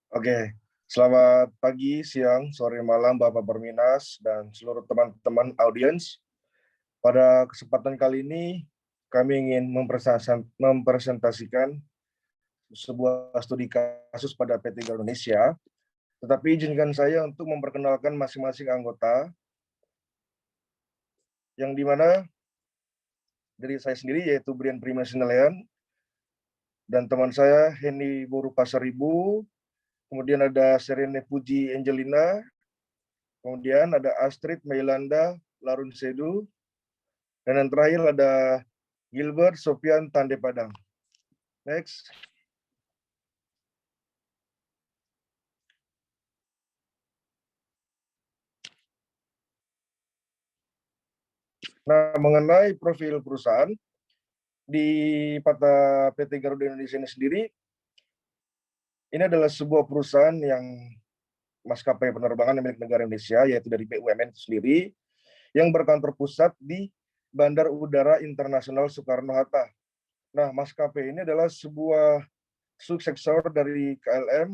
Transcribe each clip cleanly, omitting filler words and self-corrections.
Oke, selamat pagi, siang, sore, malam, Bapak Perminas, dan seluruh teman-teman audiens. Pada kesempatan kali ini, kami ingin mempresentasikan sebuah studi kasus pada PT Garuda Indonesia, tetapi izinkan saya untuk memperkenalkan masing-masing anggota, yang dimana dari saya sendiri yaitu Brian Prima Sinelean, dan teman saya Henny Boru Pasaribu, kemudian ada Serene Puji Angelina, kemudian ada Astrid Mailanda Larun Sedu, dan yang terakhir ada Gilbert Sofian Tande Padang. Next. Nah, mengenai profil perusahaan, di pada PT Garuda Indonesia ini sendiri, ini adalah sebuah perusahaan yang maskapai penerbangan milik negara Indonesia, yaitu dari BUMN itu sendiri, yang berkantor pusat di Bandar Udara Internasional Soekarno-Hatta. Nah, maskapai ini adalah sebuah suksesor dari KLM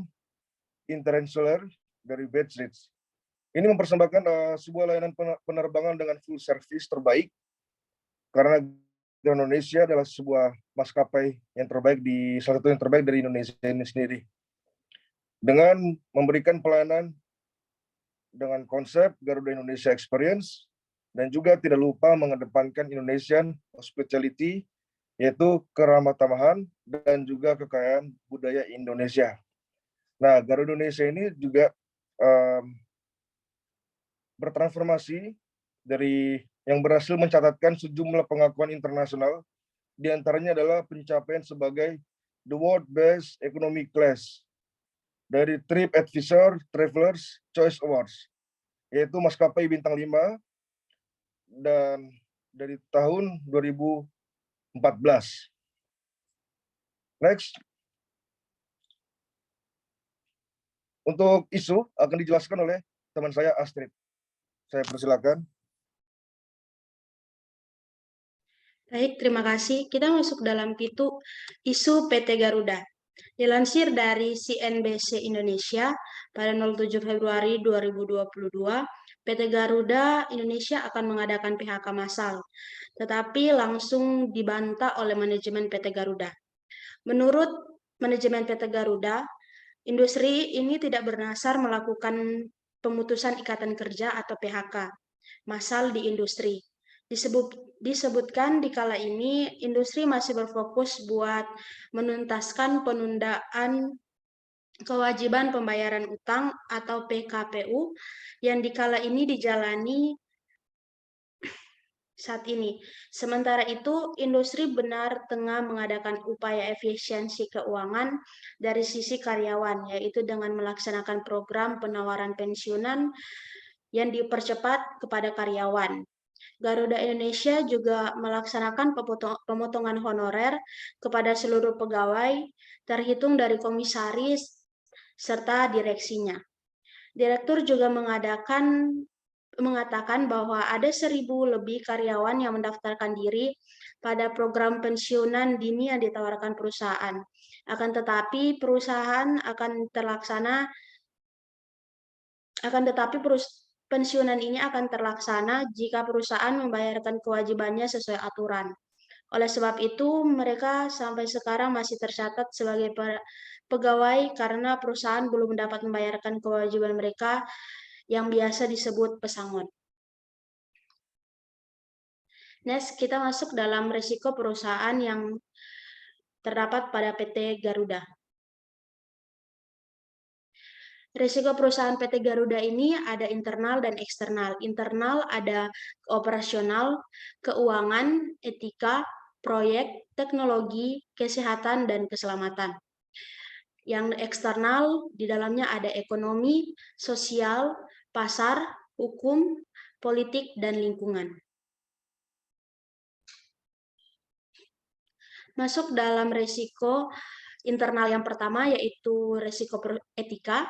International dari Bedford. Ini mempersembahkan sebuah layanan penerbangan dengan full service terbaik, karena Indonesia adalah sebuah maskapai yang terbaik salah satu yang terbaik dari Indonesia ini sendiri. Dengan memberikan pelayanan dengan konsep Garuda Indonesia Experience, dan juga tidak lupa mengedepankan Indonesian Hospitality, yaitu keramah tamahan dan juga kekayaan budaya Indonesia. Nah, Garuda Indonesia ini juga bertransformasi dari yang berhasil mencatatkan sejumlah pengakuan internasional, diantaranya adalah pencapaian sebagai the World Best Economy Class dari TripAdvisor Travelers Choice Awards, yaitu maskapai bintang 5 dan dari tahun 2014. Next. Untuk isu akan dijelaskan oleh teman saya Astrid. Saya persilakan. Baik, terima kasih. Kita masuk dalam pitu isu PT Garuda. Dilansir dari CNBC Indonesia pada 07 Februari 2022, PT Garuda Indonesia akan mengadakan PHK massal, tetapi langsung dibantah oleh manajemen PT Garuda. Menurut manajemen PT Garuda, industri ini tidak berdasar melakukan pemutusan ikatan kerja atau PHK massal di industri. Disebutkan di kala ini, industri masih berfokus buat menuntaskan penundaan kewajiban pembayaran utang atau PKPU yang di kala ini dijalani saat ini. Sementara itu, industri benar tengah mengadakan upaya efisiensi keuangan dari sisi karyawan, yaitu dengan melaksanakan program penawaran pensiunan yang dipercepat kepada karyawan. Garuda Indonesia juga melaksanakan pemotongan honorer kepada seluruh pegawai, terhitung dari komisaris serta direksinya. Direktur juga mengatakan bahwa ada 1.000 lebih karyawan yang mendaftarkan diri pada program pensiunan dini yang ditawarkan perusahaan. Akan tetapi pensiunan ini akan terlaksana jika perusahaan membayarkan kewajibannya sesuai aturan. Oleh sebab itu, mereka sampai sekarang masih tercatat sebagai pegawai karena perusahaan belum dapat membayarkan kewajiban mereka yang biasa disebut pesangon. Next, kita masuk dalam risiko perusahaan yang terdapat pada PT Garuda. Risiko perusahaan PT Garuda ini ada internal dan eksternal. Internal ada operasional, keuangan, etika, proyek, teknologi, kesehatan, dan keselamatan. Yang eksternal di dalamnya ada ekonomi, sosial, pasar, hukum, politik, dan lingkungan. Masuk dalam risiko internal yang pertama, yaitu risiko etika.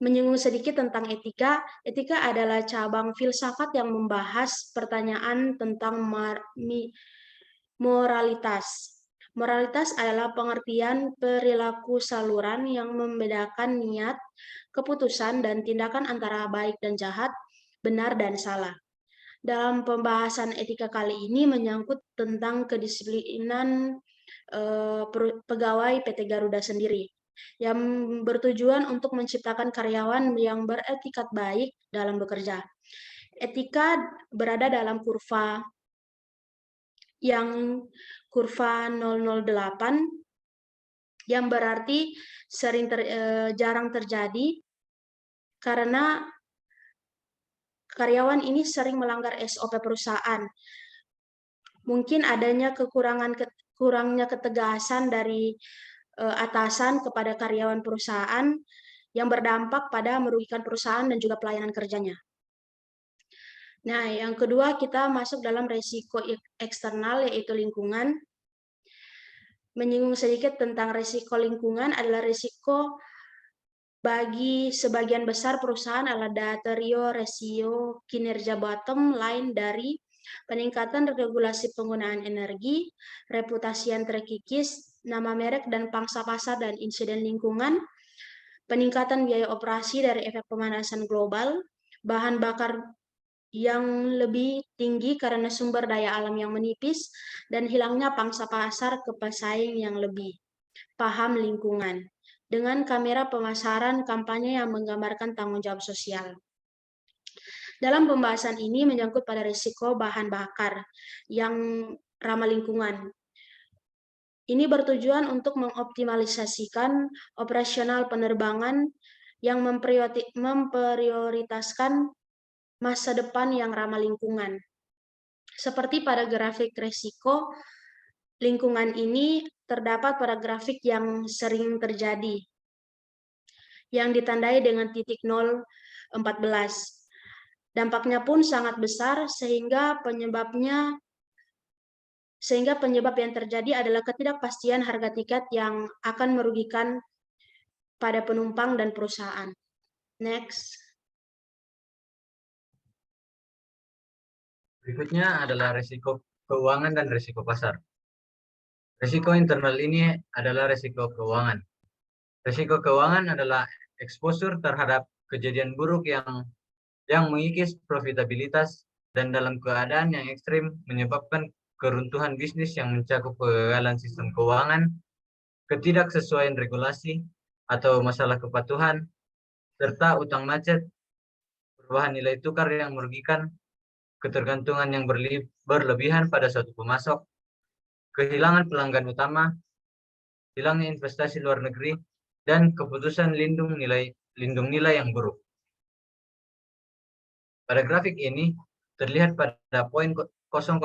Menyinggung sedikit tentang etika, etika adalah cabang filsafat yang membahas pertanyaan tentang moralitas. Moralitas adalah pengertian perilaku saluran yang membedakan niat, keputusan, dan tindakan antara baik dan jahat, benar dan salah. Dalam pembahasan etika kali ini menyangkut tentang kedisiplinan pegawai PT Garuda sendiri, yang bertujuan untuk menciptakan karyawan yang beretikat baik dalam bekerja. Etika berada dalam kurva yang kurva 008 yang berarti jarang terjadi karena karyawan ini sering melanggar SOP perusahaan. Mungkin adanya kurangnya ketegasan dari atasan kepada karyawan perusahaan yang berdampak pada merugikan perusahaan dan juga pelayanan kerjanya. Nah, yang kedua kita masuk dalam resiko eksternal yaitu lingkungan. Menyinggung sedikit tentang resiko lingkungan adalah resiko bagi sebagian besar perusahaan adalah rasio kinerja bottom line dari peningkatan regulasi penggunaan energi, reputasi yang terkikis, nama merek dan pangsa pasar dan insiden lingkungan, peningkatan biaya operasi dari efek pemanasan global, bahan bakar yang lebih tinggi karena sumber daya alam yang menipis, dan hilangnya pangsa pasar ke pesaing yang lebih paham lingkungan, dengan kamera pemasaran kampanye yang menggambarkan tanggung jawab sosial. Dalam pembahasan ini menyangkut pada risiko bahan bakar yang ramah lingkungan. Ini bertujuan untuk mengoptimalisasikan operasional penerbangan yang memprioritaskan masa depan yang ramah lingkungan. Seperti pada grafik risiko lingkungan ini terdapat pada grafik yang sering terjadi, yang ditandai dengan titik 0,14. Dampaknya pun sangat besar sehingga penyebab yang terjadi adalah ketidakpastian harga tiket yang akan merugikan pada penumpang dan perusahaan. Next. Berikutnya adalah risiko keuangan dan risiko pasar. Risiko internal ini adalah risiko keuangan. Risiko keuangan adalah exposure terhadap kejadian buruk yang mengikis profitabilitas dan dalam keadaan yang ekstrim menyebabkan keruntuhan bisnis yang mencakup kegagalan sistem keuangan, ketidaksesuaian regulasi atau masalah kepatuhan, serta utang macet, perubahan nilai tukar yang merugikan, ketergantungan yang berlebihan pada suatu pemasok, kehilangan pelanggan utama, hilangnya investasi luar negeri, dan keputusan lindung nilai yang buruk. Pada grafik ini terlihat pada poin 005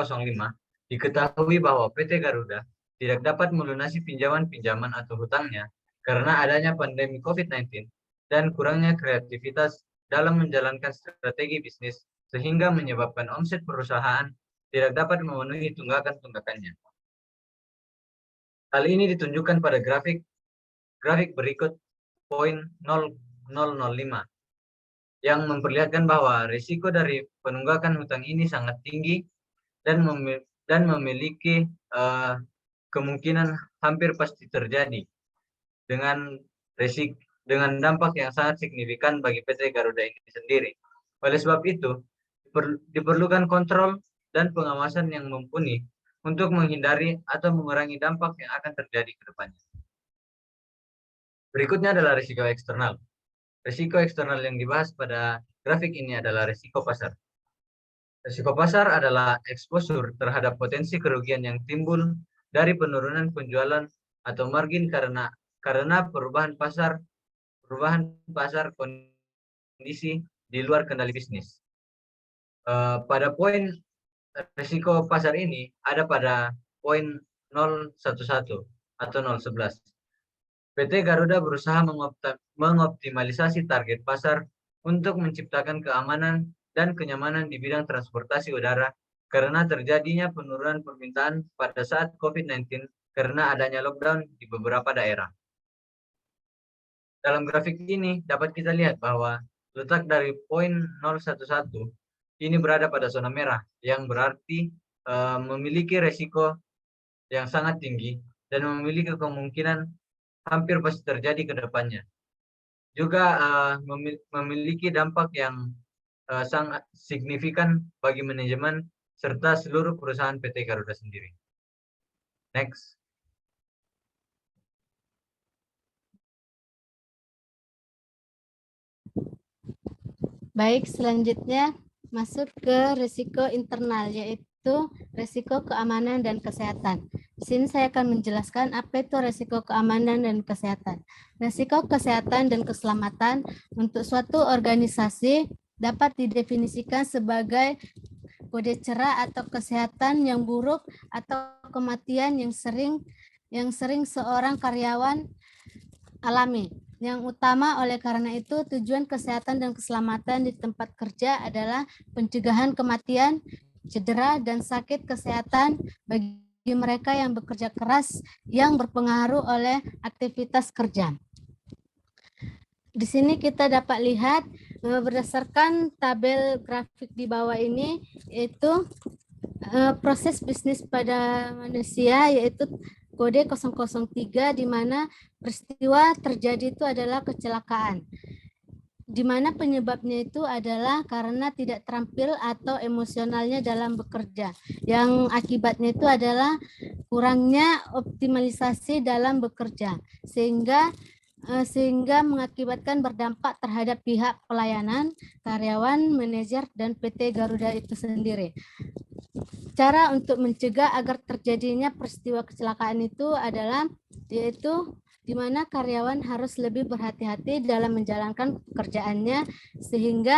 diketahui bahwa PT Garuda tidak dapat melunasi pinjaman atau hutangnya karena adanya pandemi COVID-19 dan kurangnya kreativitas dalam menjalankan strategi bisnis sehingga menyebabkan omset perusahaan tidak dapat memenuhi tunggakan-tunggakannya. Hal ini ditunjukkan pada grafik berikut poin 0005 yang memperlihatkan bahwa risiko dari penunggakan hutang ini sangat tinggi dan memiliki kemungkinan hampir pasti terjadi dengan dampak yang sangat signifikan bagi PT Garuda ini sendiri. Oleh sebab itu, diperlukan kontrol dan pengawasan yang mumpuni untuk menghindari atau mengurangi dampak yang akan terjadi ke depannya. Berikutnya adalah risiko eksternal. Risiko eksternal yang dibahas pada grafik ini adalah risiko pasar. Risiko pasar adalah exposure terhadap potensi kerugian yang timbul dari penurunan penjualan atau margin karena perubahan pasar kondisi di luar kendali bisnis. Pada poin risiko pasar ini ada pada poin 011 atau 011. PT Garuda berusaha mengoptimalisasi target pasar untuk menciptakan keamanan dan kenyamanan di bidang transportasi udara karena terjadinya penurunan permintaan pada saat COVID-19 karena adanya lockdown di beberapa daerah. Dalam grafik ini dapat kita lihat bahwa letak dari poin 011 ini berada pada zona merah yang berarti memiliki resiko yang sangat tinggi dan memiliki kemungkinan hampir pasti terjadi ke depannya. Juga memiliki dampak yang sangat signifikan bagi manajemen serta seluruh perusahaan PT Garuda sendiri. Next. Baik, selanjutnya masuk ke risiko internal, yaitu risiko keamanan dan kesehatan. Di sini saya akan menjelaskan apa itu risiko keamanan dan kesehatan. Risiko kesehatan dan keselamatan untuk suatu organisasi dapat didefinisikan sebagai kode cerah atau kesehatan yang buruk atau kematian yang sering seorang karyawan alami. Yang utama oleh karena itu tujuan kesehatan dan keselamatan di tempat kerja adalah pencegahan kematian, cedera, dan sakit kesehatan bagi mereka yang bekerja keras yang berpengaruh oleh aktivitas kerja. Di sini kita dapat lihat berdasarkan tabel grafik di bawah ini, yaitu proses bisnis pada manusia, yaitu kode 003, di mana peristiwa terjadi itu adalah kecelakaan, di mana penyebabnya itu adalah karena tidak terampil atau emosionalnya dalam bekerja, yang akibatnya itu adalah kurangnya optimalisasi dalam bekerja, sehingga mengakibatkan berdampak terhadap pihak pelayanan, karyawan, manajer, dan PT Garuda itu sendiri. Cara untuk mencegah agar terjadinya peristiwa kecelakaan itu adalah yaitu di mana karyawan harus lebih berhati-hati dalam menjalankan pekerjaannya, sehingga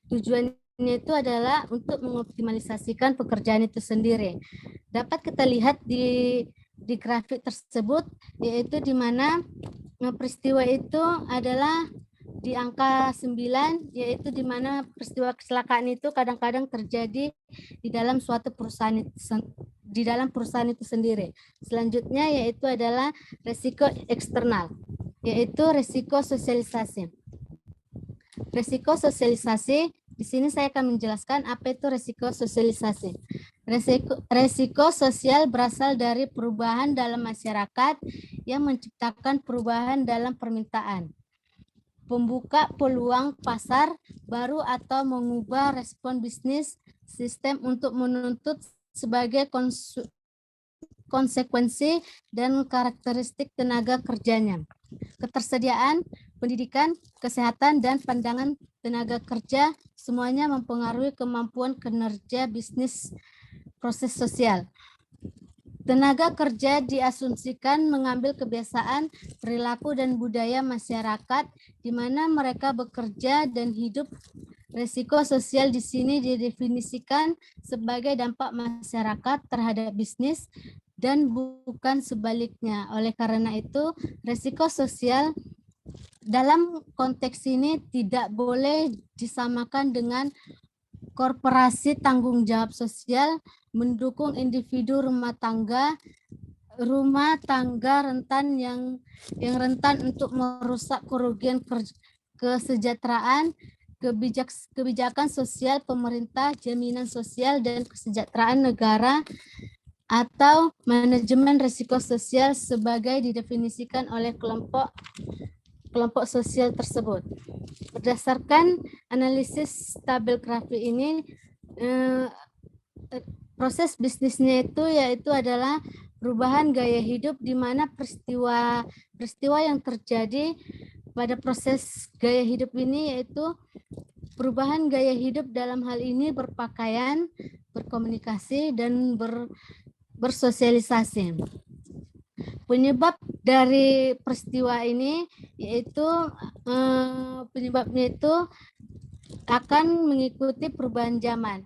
tujuannya itu adalah untuk mengoptimalisasikan pekerjaan itu sendiri. Dapat kita lihat di grafik tersebut, yaitu di mana peristiwa itu adalah di angka 9, yaitu di mana peristiwa kecelakaan itu kadang-kadang terjadi di dalam suatu perusahaan itu sendiri. Selanjutnya yaitu adalah risiko eksternal, yaitu risiko sosialisasi. Risiko sosialisasi, di sini saya akan menjelaskan apa itu risiko sosialisasi. Risiko sosial berasal dari perubahan dalam masyarakat yang menciptakan perubahan dalam permintaan, membuka peluang pasar baru, atau mengubah respon bisnis sistem untuk menuntut sebagai konsekuensi dan karakteristik tenaga kerjanya. Ketersediaan pendidikan, kesehatan, dan pandangan tenaga kerja semuanya mempengaruhi kemampuan kinerja bisnis proses sosial. Tenaga kerja diasumsikan mengambil kebiasaan, perilaku, dan budaya masyarakat di mana mereka bekerja dan hidup. Risiko sosial di sini didefinisikan sebagai dampak masyarakat terhadap bisnis dan bukan sebaliknya. Oleh karena itu, risiko sosial dalam konteks ini tidak boleh disamakan dengan korporasi tanggung jawab sosial, mendukung individu rumah tangga rentan yang rentan untuk merusak kerugian kesejahteraan, kebijakan sosial pemerintah, jaminan sosial, dan kesejahteraan negara, atau manajemen risiko sosial sebagai didefinisikan oleh kelompok sosial tersebut. Berdasarkan analisis tabel grafik ini, proses bisnisnya itu yaitu adalah perubahan gaya hidup, di mana peristiwa yang terjadi pada proses gaya hidup ini yaitu perubahan gaya hidup dalam hal ini berpakaian, berkomunikasi, dan bersosialisasi. Penyebab dari peristiwa ini yaitu penyebabnya itu akan mengikuti perubahan zaman.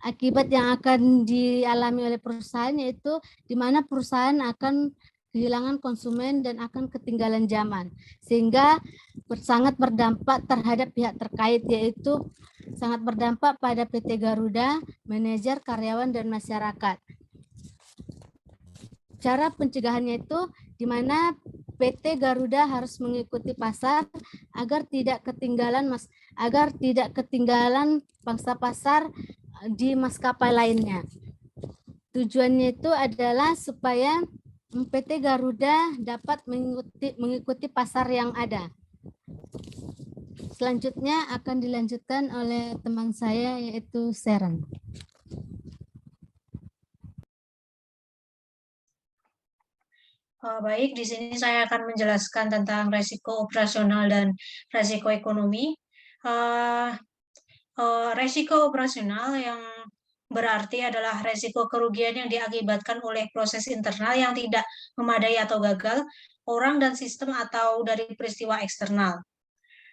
Akibat yang akan dialami oleh perusahaan yaitu di mana perusahaan akan kehilangan konsumen dan akan ketinggalan zaman, sehingga sangat berdampak terhadap pihak terkait, yaitu sangat berdampak pada PT Garuda, manajer, karyawan, dan masyarakat. Cara pencegahannya itu di mana PT Garuda harus mengikuti pasar agar tidak ketinggalan pangsa pasar di maskapai lainnya. Tujuannya itu adalah supaya PT Garuda dapat mengikuti pasar yang ada. Selanjutnya akan dilanjutkan oleh teman saya yaitu Sharon. Baik, di sini saya akan menjelaskan tentang resiko operasional dan resiko ekonomi. Resiko operasional yang berarti adalah resiko kerugian yang diakibatkan oleh proses internal yang tidak memadai atau gagal, orang dan sistem atau dari peristiwa eksternal.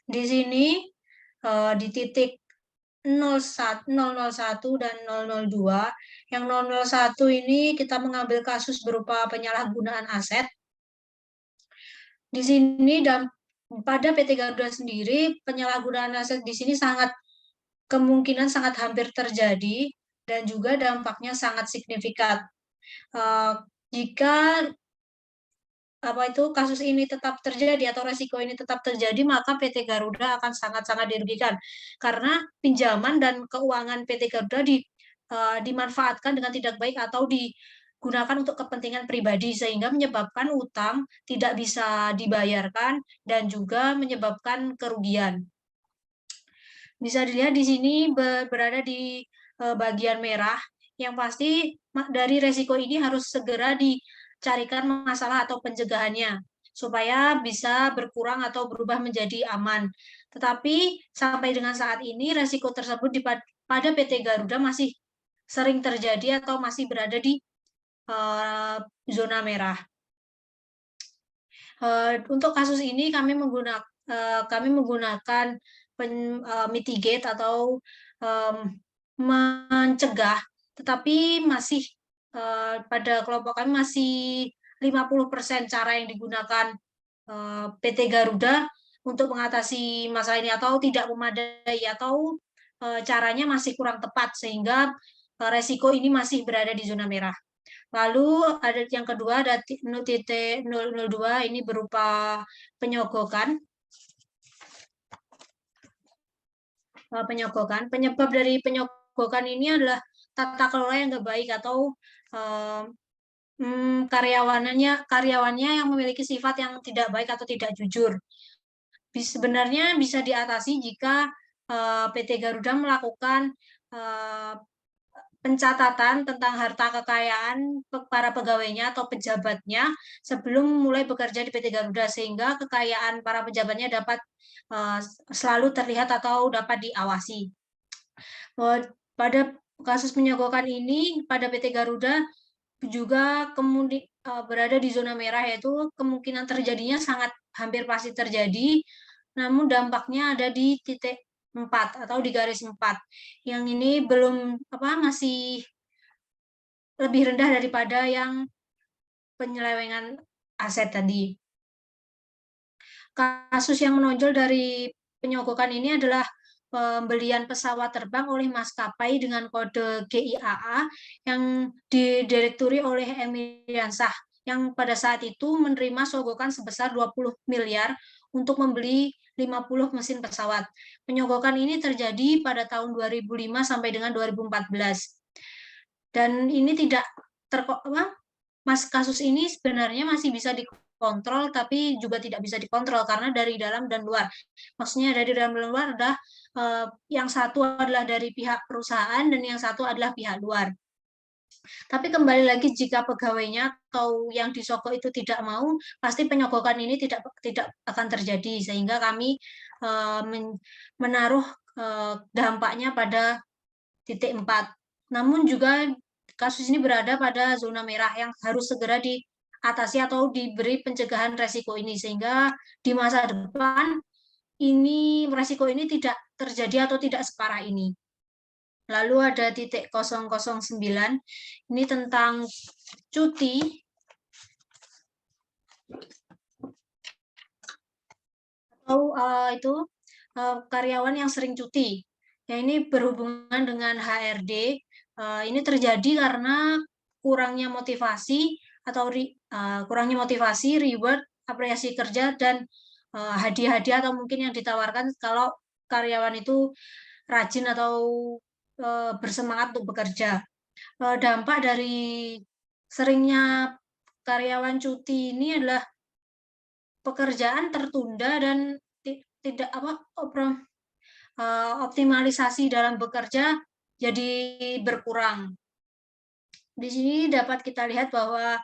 Di sini di titik 001 dan 002. Yang 001 ini kita mengambil kasus berupa penyalahgunaan aset. Di sini dan pada PT Garuda sendiri penyalahgunaan aset di sini kemungkinan sangat hampir terjadi dan juga dampaknya sangat signifikan. Jika kasus ini tetap terjadi atau resiko ini tetap terjadi, maka PT Garuda akan sangat-sangat dirugikan karena pinjaman dan keuangan PT Garuda dimanfaatkan dengan tidak baik atau digunakan untuk kepentingan pribadi sehingga menyebabkan utang tidak bisa dibayarkan dan juga menyebabkan kerugian. Bisa dilihat di sini berada di bagian merah, yang pasti dari resiko ini harus segera dicarikan masalah atau pencegahannya supaya bisa berkurang atau berubah menjadi aman. Tetapi sampai dengan saat ini resiko tersebut pada PT Garuda masih sering terjadi atau masih berada di zona merah. Untuk kasus ini kami menggunakan mitigate atau mencegah, tetapi masih pada kelompok kami masih 50% cara yang digunakan PT Garuda untuk mengatasi masalah ini atau tidak memadai atau caranya masih kurang tepat sehingga resiko ini masih berada di zona merah. Lalu ada yang kedua, ada titik 002, ini berupa penyogokan. Penyebab dari penyogokan ini adalah tata kelola yang tidak baik atau karyawannya yang memiliki sifat yang tidak baik atau tidak jujur. Sebenarnya bisa diatasi jika PT Garuda melakukan pencatatan tentang harta kekayaan para pegawainya atau pejabatnya sebelum mulai bekerja di PT Garuda sehingga kekayaan para pejabatnya dapat selalu terlihat atau dapat diawasi. Pada kasus penyogokan ini pada PT Garuda juga berada di zona merah, yaitu kemungkinan terjadinya sangat hampir pasti terjadi, namun dampaknya ada di titik 4 atau di garis 4. Yang ini masih lebih rendah daripada yang penyelewengan aset tadi. Kasus yang menonjol dari penyogokan ini adalah pembelian pesawat terbang oleh maskapai dengan kode GIAA yang didirekturi oleh Emilian Shah yang pada saat itu menerima sogokan sebesar 20 miliar untuk membeli 50 mesin pesawat. Penyogokan ini terjadi pada tahun 2005 sampai dengan 2014. Dan ini kasus ini sebenarnya masih bisa dikontrol, tapi juga tidak bisa dikontrol karena dari dalam dan luar. Maksudnya dari dalam dan luar adalah yang satu adalah dari pihak perusahaan dan yang satu adalah pihak luar. Tapi kembali lagi jika pegawainya atau yang disogok itu tidak mau, pasti penyogokan ini tidak akan terjadi sehingga kami menaruh dampaknya pada titik 4. Namun juga kasus ini berada pada zona merah yang harus segera diatasi atau diberi pencegahan resiko ini sehingga di masa depan resiko ini tidak terjadi atau tidak separah ini. Lalu ada titik 009, ini tentang cuti. Atau karyawan yang sering cuti. Ya, ini berhubungan dengan HRD. Ini terjadi karena kurangnya motivasi atau reward, apresiasi kerja, dan hadiah-hadiah atau mungkin yang ditawarkan kalau karyawan itu rajin atau bersemangat untuk bekerja. Dampak dari seringnya karyawan cuti ini adalah pekerjaan tertunda dan tidak optimalisasi dalam bekerja jadi berkurang. Di sini dapat kita lihat bahwa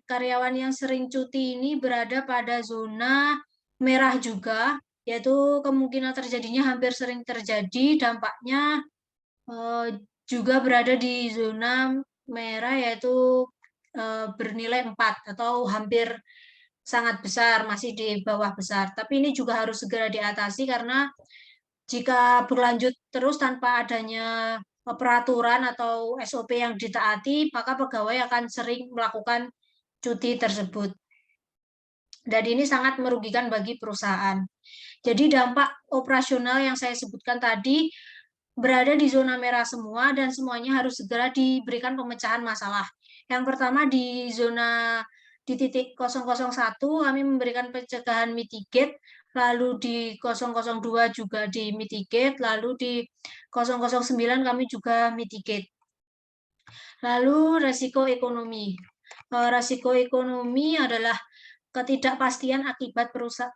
karyawan yang sering cuti ini berada pada zona merah juga, yaitu kemungkinan terjadinya hampir sering terjadi, dampaknya juga berada di zona merah, yaitu bernilai 4 atau hampir sangat besar, masih di bawah besar. Tapi ini juga harus segera diatasi karena jika berlanjut terus tanpa adanya peraturan atau SOP yang ditaati, maka pegawai akan sering melakukan cuti tersebut. Dan ini sangat merugikan bagi perusahaan. Jadi dampak operasional yang saya sebutkan tadi berada di zona merah semua dan semuanya harus segera diberikan pemecahan masalah. Yang pertama di zona di titik 001 kami memberikan pencegahan mitigate, lalu di 002 juga di mitigate, lalu di 009 kami juga mitigate. Lalu resiko ekonomi. Resiko ekonomi adalah ketidakpastian akibat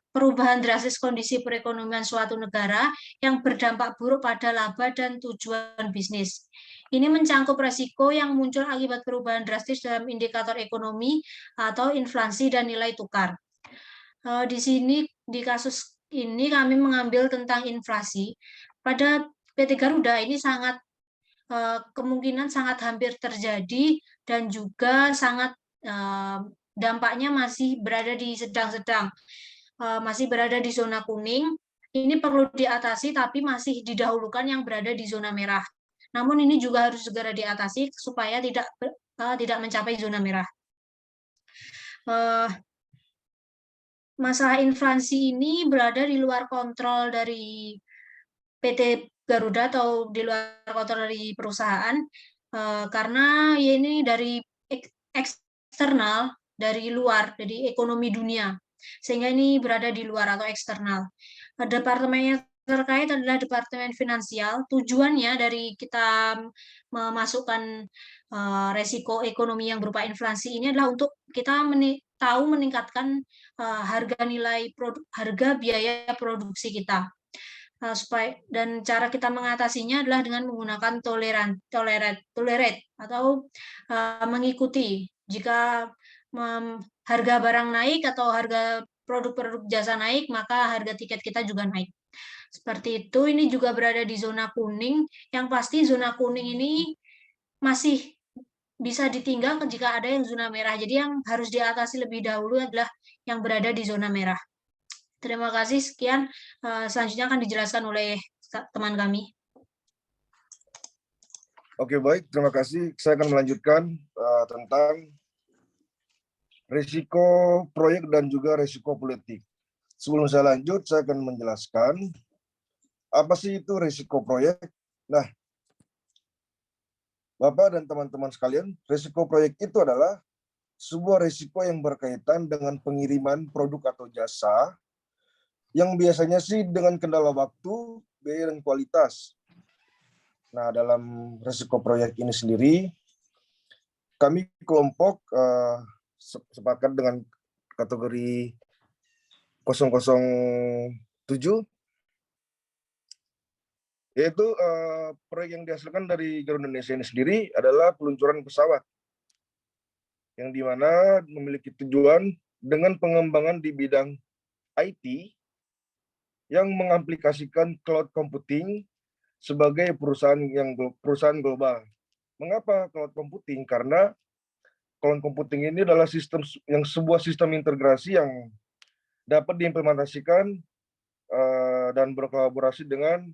perubahan drastis kondisi perekonomian suatu negara yang berdampak buruk pada laba dan tujuan bisnis. Ini mencangkup resiko yang muncul akibat perubahan drastis dalam indikator ekonomi atau inflasi dan nilai tukar. Di sini, di kasus ini kami mengambil tentang inflasi. Pada PT Garuda ini kemungkinan sangat hampir terjadi dan juga sangat dampaknya masih berada di sedang-sedang, masih berada di zona kuning. Ini perlu diatasi, tapi masih didahulukan yang berada di zona merah. Namun ini juga harus segera diatasi supaya tidak mencapai zona merah. Masalah inflasi ini berada di luar kontrol dari PT Garuda atau di luar kontrol dari perusahaan, karena ya ini dari eksternal, dari luar, dari ekonomi dunia, sehingga ini berada di luar atau eksternal. Departemen yang terkait adalah Departemen Finansial. Tujuannya dari kita memasukkan resiko ekonomi yang berupa inflasi ini adalah untuk kita tahu meningkatkan harga biaya produksi kita. Dan cara kita mengatasinya adalah dengan menggunakan tolerate atau mengikuti. Jika harga barang naik atau harga produk-produk jasa naik, maka harga tiket kita juga naik. Seperti itu. Ini juga berada di zona kuning. Yang pasti zona kuning ini masih bisa ditinggal jika ada yang zona merah. Jadi yang harus diatasi lebih dahulu adalah yang berada di zona merah. Terima kasih. Sekian. Selanjutnya akan dijelaskan oleh teman kami. Oke, baik. Terima kasih. Saya akan melanjutkan tentang risiko proyek dan juga risiko politik. Sebelum saya lanjut, saya akan menjelaskan apa sih itu risiko proyek. Nah, Bapak dan teman-teman sekalian, risiko proyek itu adalah sebuah risiko yang berkaitan dengan pengiriman produk atau jasa yang biasanya sih dengan kendala waktu, biaya, dan kualitas. Nah, dalam risiko proyek ini sendiri, kami kelompok sepakat dengan kategori 007, yaitu proyek yang dihasilkan dari Garuda Indonesia ini sendiri adalah peluncuran pesawat, yang dimana memiliki tujuan dengan pengembangan di bidang IT yang mengaplikasikan cloud computing sebagai perusahaan global. Mengapa cloud computing? Karena cloud computing ini adalah sebuah sistem integrasi yang dapat diimplementasikan dan berkolaborasi dengan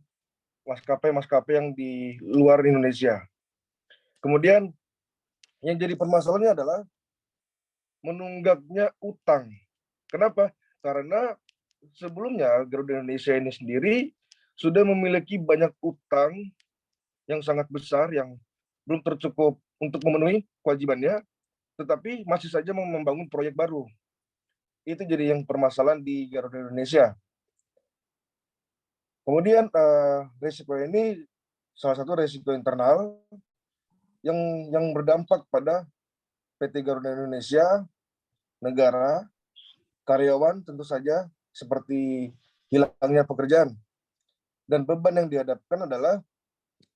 maskapai-maskapai yang di luar Indonesia. Kemudian yang jadi permasalahannya adalah menunggaknya utang. Kenapa? Karena sebelumnya Garuda Indonesia ini sendiri sudah memiliki banyak utang yang sangat besar yang belum tercukup untuk memenuhi kewajibannya, tetapi masih saja membangun proyek baru. Itu jadi yang permasalahan di Garuda Indonesia. Kemudian risiko ini salah satu risiko internal yang berdampak pada PT Garuda Indonesia, negara, karyawan tentu saja seperti hilangnya pekerjaan. Dan beban yang dihadapkan adalah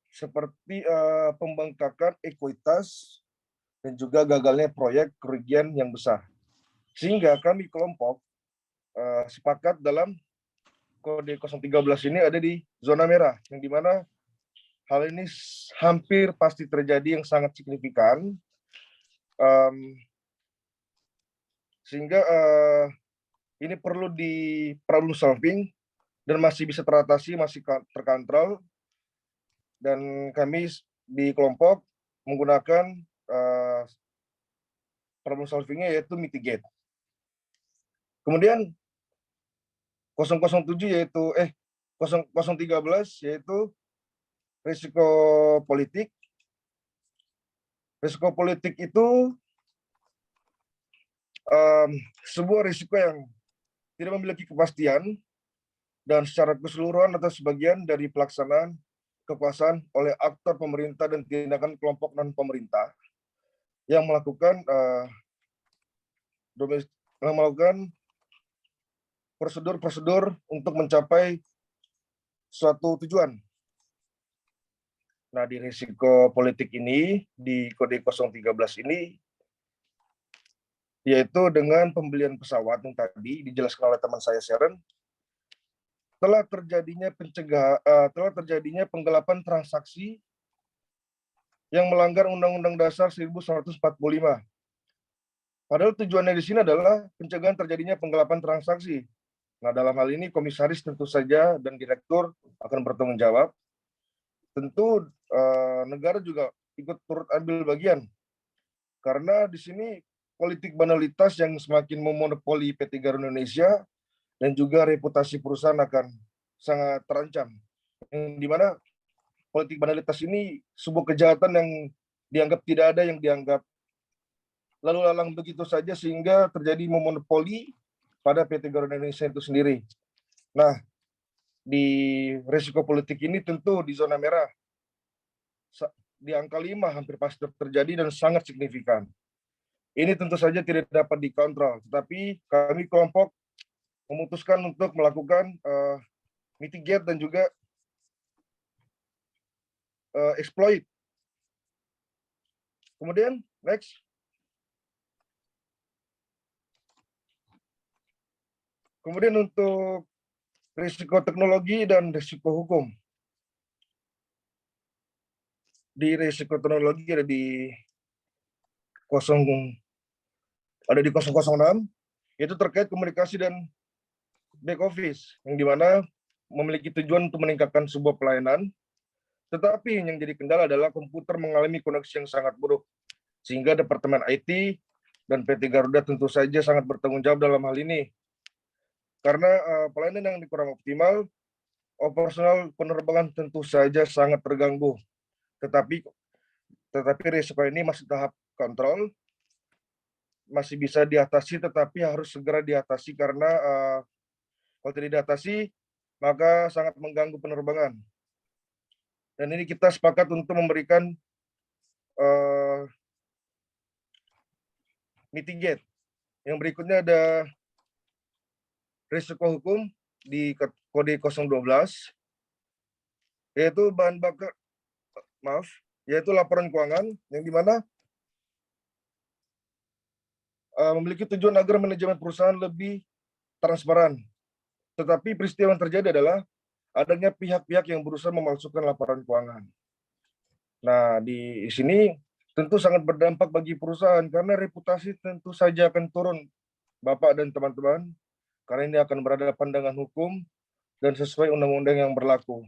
seperti pembengkakan ekuitas dan juga gagalnya proyek kerugian yang besar. Sehingga kami kelompok sepakat dalam kode 013 ini ada di zona merah, yang dimana hal ini hampir pasti terjadi yang sangat signifikan, sehingga ini perlu di problem solving dan masih bisa teratasi, masih terkontrol, dan kami di kelompok menggunakan problem solvingnya yaitu mitigate. Kemudian 007 yaitu 013 yaitu risiko politik. Risiko politik itu sebuah risiko yang tidak memiliki kepastian dan secara keseluruhan atau sebagian dari pelaksanaan kekuasaan oleh aktor pemerintah dan tindakan kelompok non-pemerintah yang melakukan prosedur-prosedur untuk mencapai suatu tujuan. Nah, di risiko politik ini, di kode 013 ini, yaitu dengan pembelian pesawat yang tadi dijelaskan oleh teman saya Sharon, telah terjadinya penggelapan transaksi yang melanggar Undang-Undang Dasar 1945. Padahal tujuannya di sini adalah pencegahan terjadinya penggelapan transaksi. Nah, dalam hal ini komisaris tentu saja dan direktur akan bertanggung jawab. Tentu negara juga ikut turut ambil bagian. Karena di sini politik banalitas yang semakin memonopoli PT Garuda Indonesia dan juga reputasi perusahaan akan sangat terancam. Yang dimana politik banalitas ini sebuah kejahatan yang dianggap tidak ada, yang dianggap lalu lalang begitu saja sehingga terjadi memonopoli pada PT Garuda Indonesia itu sendiri. Nah, di risiko politik ini tentu di zona merah, di angka 5 hampir pasti terjadi dan sangat signifikan. Ini tentu saja tidak dapat dikontrol, tetapi kami kelompok memutuskan untuk melakukan mitigate dan juga exploit. Kemudian, next. Kemudian untuk risiko teknologi dan risiko hukum. Di risiko teknologi ada di 006, yaitu terkait komunikasi dan back office, yang dimana memiliki tujuan untuk meningkatkan sebuah pelayanan, tetapi yang jadi kendala adalah komputer mengalami koneksi yang sangat buruk, sehingga Departemen IT dan PT Garuda tentu saja sangat bertanggung jawab dalam hal ini. Karena pelayanan yang kurang optimal, operasional penerbangan tentu saja sangat terganggu. Tetapi risiko ini masih tahap kontrol, masih bisa diatasi, tetapi harus segera diatasi karena kalau tidak diatasi, maka sangat mengganggu penerbangan. Dan ini kita sepakat untuk memberikan mitigate. Yang berikutnya ada risiko hukum di kode 012, yaitu yaitu laporan keuangan, yang dimana memiliki tujuan agar manajemen perusahaan lebih transparan. Tetapi peristiwa yang terjadi adalah adanya pihak-pihak yang berusaha memalsukan laporan keuangan. Nah, di sini tentu sangat berdampak bagi perusahaan karena reputasi tentu saja akan turun, Bapak dan teman-teman, karena ini akan berhadapan dengan hukum dan sesuai undang-undang yang berlaku.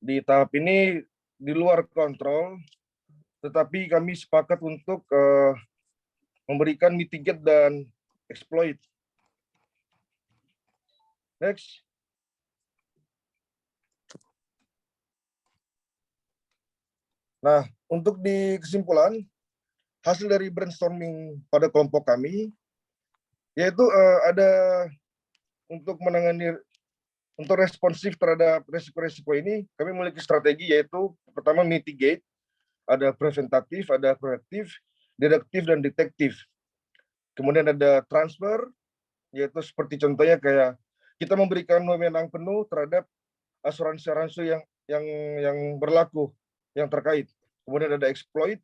Di tahap ini di luar kontrol, tetapi kami sepakat untuk memberikan mitigate dan exploit. Next. Nah, untuk di kesimpulan, hasil dari brainstorming pada kelompok kami, yaitu ada untuk menangani, untuk responsif terhadap risiko-risiko ini, kami memiliki strategi, yaitu pertama mitigate, ada preventatif, ada proaktif, deduktif, dan detektif. Kemudian ada transfer, yaitu seperti contohnya kayak kita memberikan wewenang penuh terhadap asuransi yang berlaku, yang terkait. Kemudian ada exploit.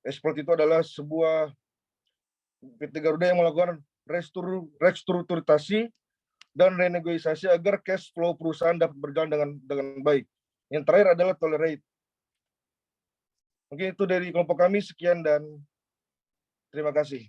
Exploit itu adalah sebuah PT Garuda yang melakukan restrukturisasi dan renegosiasi agar cash flow perusahaan dapat berjalan dengan baik. Yang terakhir adalah tolerate. Mungkin itu dari kelompok kami, sekian dan terima kasih.